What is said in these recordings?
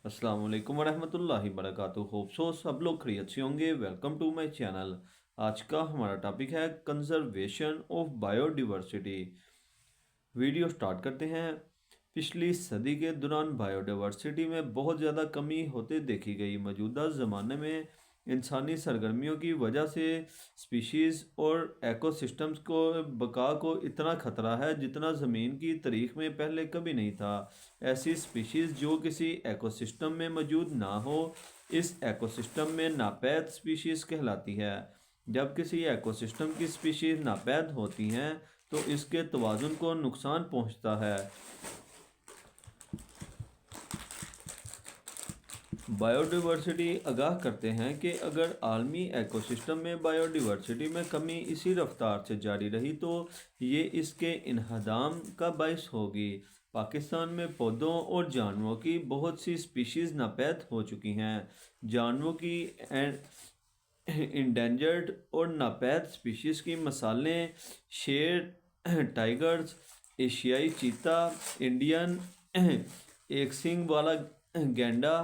अस्सलाम वालेकुम वरहमतुल्लाहि वबरकातुहू। होप सो सब लोग खैरियत से होंगे। Welcome to my channel. आज का हमारा टॉपिक है conservation of biodiversity. Video start करते हैं। पिछली सदी के दौरान बायोडाइवर्सिटी में बहुत ज़्यादा कमी होते देखी गई। मौजूदा ज़माने में इंसानी सरगर्मियों की वजह से स्पीशीज़ और एकोसिस्टम्स को बका को इतना ख़तरा है जितना ज़मीन की तारीख में पहले कभी नहीं था। ऐसी स्पीशीज़ जो किसी एकोसिस्टम में मौजूद ना हो, इस एकोसिस्टम में नापैद स्पीशीज़ कहलाती है। जब किसी एकोसिस्टम की स्पीशीज़ नापैद होती हैं तो इसके तवाज़ुन को नुकसान पहुंचता है। बायोडिवर्सिटी आगाह करते हैं कि अगर आलमी एकोसिस्टम में बायोडिवर्सिटी में कमी इसी रफ्तार से जारी रही तो ये इसके इन्हदाम का बायस होगी। पाकिस्तान में पौधों और जानवरों की बहुत सी स्पीशीज़ नापैद हो चुकी हैं। जानवरों की इंडेंजर्ड और नापैद स्पीशीज़ की मिसालें शेर, टाइगर्स, एशियाई चीता, इंडियन एक सींग वाला गैंडा,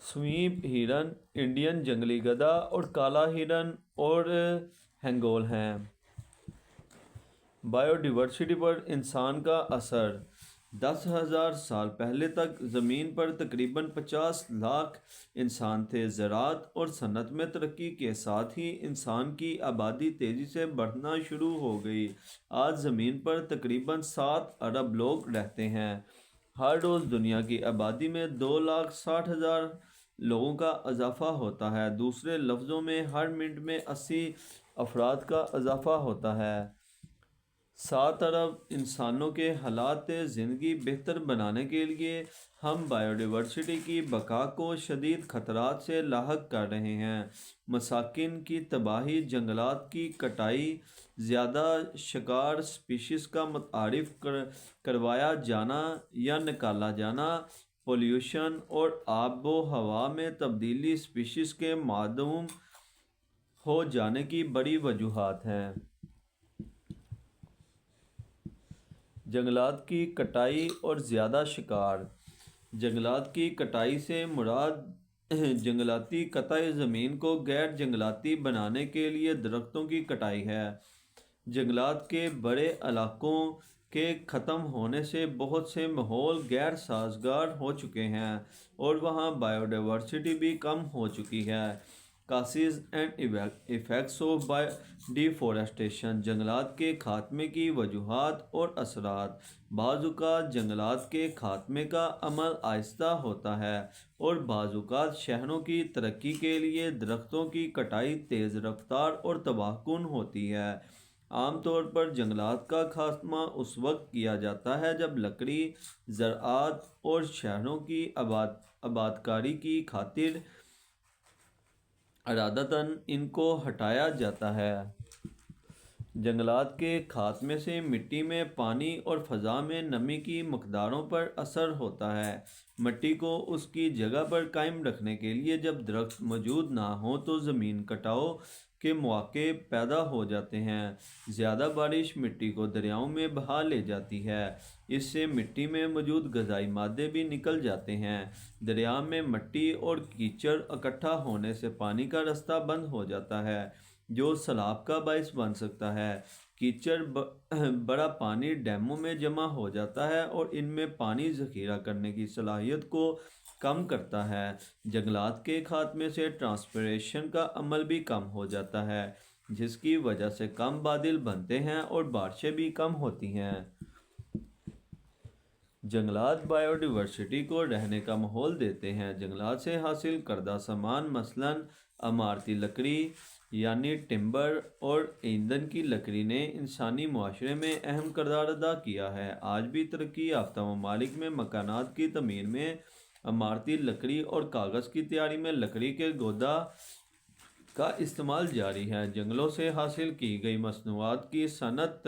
स्वीप हिरन, इंडियन जंगली गधा और काला हिरन और हैंगोल हैं। बायोडिवर्सिटी पर इंसान का असर। 10,000 साल पहले तक ज़मीन पर तकरीबन 50 लाख इंसान थे। ज़राअत और सनत में तरक्की के साथ ही इंसान की आबादी तेज़ी से बढ़ना शुरू हो गई। आज ज़मीन पर तकरीबन 7 अरब लोग रहते हैं। हर रोज़ दुनिया की आबादी में 2,60,000 लोगों का इजाफा होता है। दूसरे लफ्ज़ों में हर मिनट में 80 अफराद का इजाफा होता है। 7 अरब इंसानों के हालात ज़िंदगी बेहतर बनाने के लिए हम बायोडिवर्सिटी की बका को शदीद ख़तरात से लाहक कर रहे हैं। मसाकिन की तबाही, जंगलात की कटाई, ज़्यादा शिकार स्पीशीज़ का मुतारिफ करवाया जाना या निकाला जाना, पोल्यूशन और आबो हवा में तब्दीली स्पीशीज़ के मादूम हो जाने की बड़ी वजूहात हैं। जंगलात की कटाई और ज़्यादा शिकार। जंगलात की कटाई से मुराद जंगलाती कटाई ज़मीन को गैर जंगलाती बनाने के लिए दरख्तों की कटाई है। जंगलात के बड़े इलाकों के ख़त्म होने से बहुत से माहौल गैर साजगार हो चुके हैं और वहाँ बायोडाइवर्सिटी भी कम हो चुकी है। कासेज एंड इफ़ेक्ट्स ऑफ डिफॉरेस्टेशन। जंगलात के खात्मे की वजूहात और असरात। बाज़ जंगलात के खात्मे का अमल आहिस्ता होता है और बाज़ शहरों की तरक्की के लिए दरख्तों की कटाई तेज़ रफ्तार और तबाहकुन होती है। आमतौर पर जंगलात का खात्मा उस वक्त किया जाता है जब लकड़ी, ज़राअत और शहरों की आबादकारी की खातिर इरादतन इनको हटाया जाता है। जंगलात के खात्मे से मिट्टी में पानी और फ़ज़ा में नमी की मकदारों पर असर होता है। मिट्टी को उसकी जगह पर कायम रखने के लिए जब दरख्त मौजूद ना हो तो ज़मीन कटाव के मौके पैदा हो जाते हैं। ज़्यादा बारिश मिट्टी को दरियाओं में बहा ले जाती है। इससे मिट्टी में मौजूद ग़िज़ाई मादे भी निकल जाते हैं। दरिया में मिट्टी और कीचड़ इकट्ठा होने से पानी का रास्ता बंद हो जाता है जो सैलाब का बायस बन सकता है। कीचड़ बड़ा पानी डैमों में जमा हो जाता है और इनमें पानी ज़ख़ीरा करने की सलाहियत को कम करता है। जंगलात के खात्मे से ट्रांसपिरेशन का अमल भी कम हो जाता है जिसकी वजह से कम बादल बनते हैं और बारिशें भी कम होती हैं। जंगलात बायोडिवर्सिटी को रहने का माहौल देते हैं। जंगलात से हासिल करदा सामान मसलन इमारती लकड़ी यानी टिम्बर और ईंधन की लकड़ी ने इंसानी मुआशरे में अहम किरदार अदा किया है। आज भी तरक्की याफ्ता ममालिक में मकानात की तमीर में इमारती लकड़ी और कागज़ की तैयारी में लकड़ी के गोदा का इस्तेमाल जारी है। जंगलों से हासिल की गई मसनूआत की सनत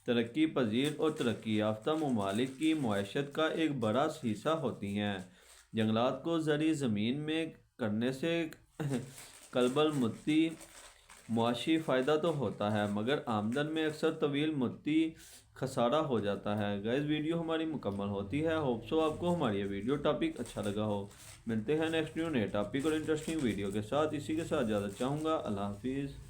तरक्की पजीर और तरक्की याफ्ता ममालिक की मुआशत का एक बड़ा हिस्सा होती हैं। जंगलात को ज़री ज़मीन में करने से कल्बल मुत्ती معاشی فائدہ تو ہوتا ہے مگر آمدن میں اکثر طویل مدتی خسارہ ہو جاتا ہے۔ گائز ویڈیو ہماری مکمل ہوتی ہے، ہوپ سو آپ کو ہماری یہ ویڈیو ٹاپک اچھا لگا ہو۔ ملتے ہیں نیکسٹ نئے ٹاپک اور انٹرسٹنگ ویڈیو کے ساتھ، اسی کے ساتھ اجازت چاہوں گا، اللہ حافظ۔